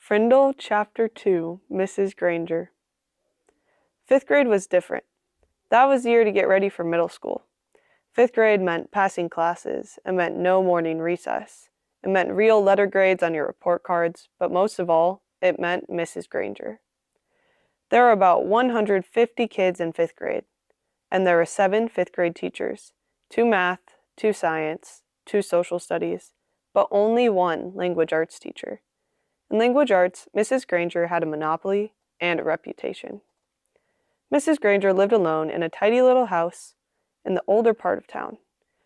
Frindle, Chapter 2, Mrs. Granger. Fifth grade was different. That was the year to get ready for middle school. Fifth grade meant passing classes. It meant no morning recess. It meant real letter grades on your report cards, but most of all, it meant Mrs. Granger. There were about 150 kids in fifth grade, and there were 7 fifth grade teachers, 2 math, 2 science, 2 social studies, but only 1 language arts teacher. In language arts, Mrs. Granger had a monopoly and a reputation. Mrs. Granger lived alone in a tidy little house in the older part of town.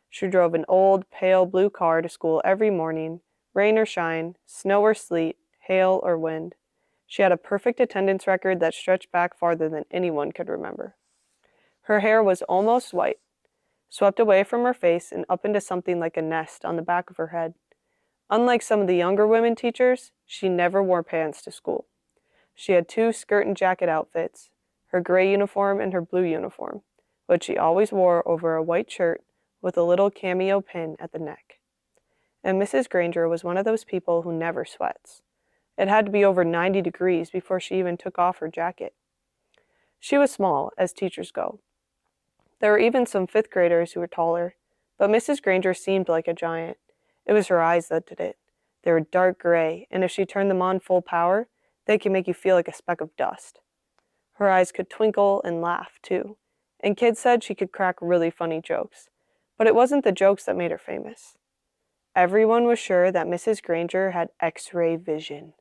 She drove an old, pale blue car to school every morning, rain or shine, snow or sleet, hail or wind. She had a perfect attendance record that stretched back farther than anyone could remember. Her hair was almost white, swept away from her face and up into something like a nest on the back of her head. Unlike some of the younger women teachers, she never wore pants to school. She had 2 skirt and jacket outfits, her gray uniform and her blue uniform, which she always wore over a white shirt with a little cameo pin at the neck. And Mrs. Granger was one of those people who never sweats. It had to be over 90 degrees before she even took off her jacket. She was small, as teachers go. There were even some 5th graders who were taller, but Mrs. Granger seemed like a giant. It was her eyes that did it. They were dark gray, and if she turned them on full power, they could make you feel like a speck of dust. Her eyes could twinkle and laugh, too, and kids said she could crack really funny jokes, but it wasn't the jokes that made her famous. Everyone was sure that Mrs. Granger had X-ray vision.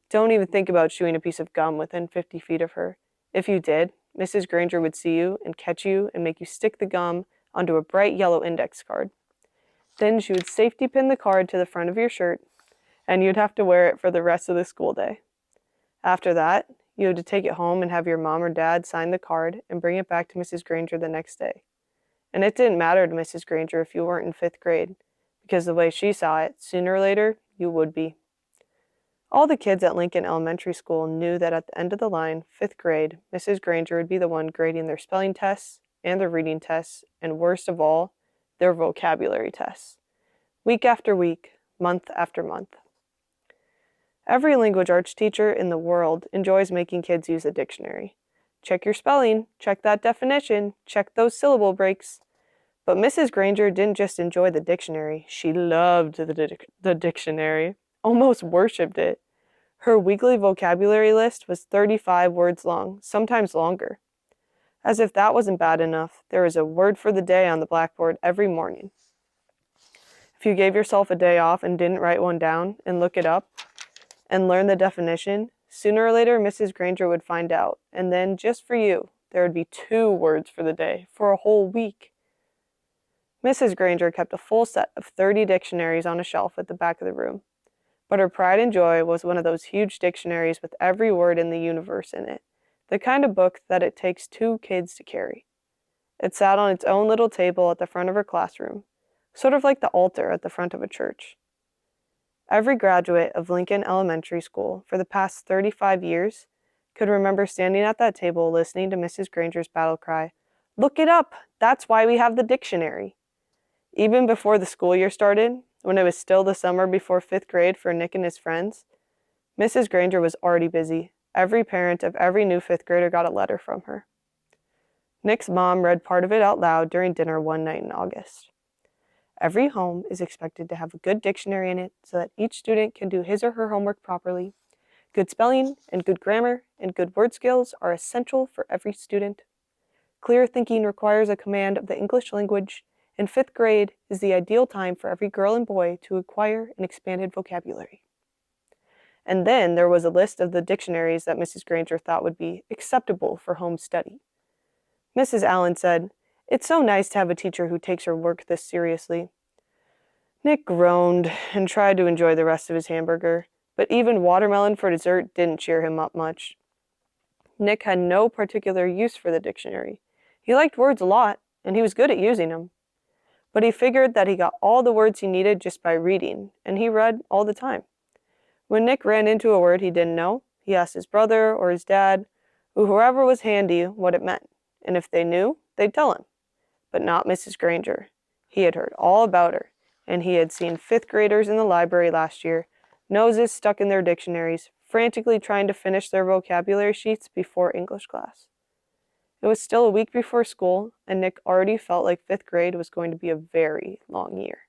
Don't even think about chewing a piece of gum within 50 feet of her. If you did, Mrs. Granger would see you and catch you and make you stick the gum onto a bright yellow index card. Then she would safety pin the card to the front of your shirt, and you'd have to wear it for the rest of the school day. After that, you had to take it home and have your mom or dad sign the card and bring it back to Mrs. Granger the next day. And it didn't matter to Mrs. Granger if you weren't in 5th grade, because the way she saw it, sooner or later, you would be. All the kids at Lincoln Elementary School knew that at the end of the line, 5th grade, Mrs. Granger would be the one grading their spelling tests and their reading tests, and worst of all, their vocabulary tests. Week after week, month after month. Every language arts teacher in the world enjoys making kids use a dictionary. Check your spelling, check that definition, check those syllable breaks. But Mrs. Granger didn't just enjoy the dictionary, she loved the dictionary, almost worshipped it. Her weekly vocabulary list was 35 words long, sometimes longer. As if that wasn't bad enough, there was a word for the day on the blackboard every morning. If you gave yourself a day off and didn't write one down and look it up and learn the definition, sooner or later Mrs. Granger would find out, and then just for you, there would be 2 words for the day for a whole week. Mrs. Granger kept a full set of 30 dictionaries on a shelf at the back of the room, but her pride and joy was one of those huge dictionaries with every word in the universe in it. The kind of book that it takes 2 kids to carry. It sat on its own little table at the front of her classroom, sort of like the altar at the front of a church. Every graduate of Lincoln Elementary School for the past 35 years could remember standing at that table listening to Mrs. Granger's battle cry, "Look it up! That's why we have the dictionary!" Even before the school year started, when it was still the summer before 5th grade for Nick and his friends, Mrs. Granger was already busy. Every parent of every new 5th grader got a letter from her. Nick's mom read part of it out loud during dinner one night in August. Every home is expected to have a good dictionary in it so that each student can do his or her homework properly. Good spelling and good grammar and good word skills are essential for every student. Clear thinking requires a command of the English language, and 5th grade is the ideal time for every girl and boy to acquire an expanded vocabulary. And then there was a list of the dictionaries that Mrs. Granger thought would be acceptable for home study. Mrs. Allen said, "It's so nice to have a teacher who takes her work this seriously." Nick groaned and tried to enjoy the rest of his hamburger, but even watermelon for dessert didn't cheer him up much. Nick had no particular use for the dictionary. He liked words a lot, and he was good at using them. But he figured that he got all the words he needed just by reading, and he read all the time. When Nick ran into a word he didn't know, he asked his brother or his dad, or whoever was handy, what it meant, and if they knew, they'd tell him. But not Mrs. Granger. He had heard all about her, and he had seen 5th graders in the library last year, noses stuck in their dictionaries, frantically trying to finish their vocabulary sheets before English class. It was still a week before school, and Nick already felt like 5th grade was going to be a very long year.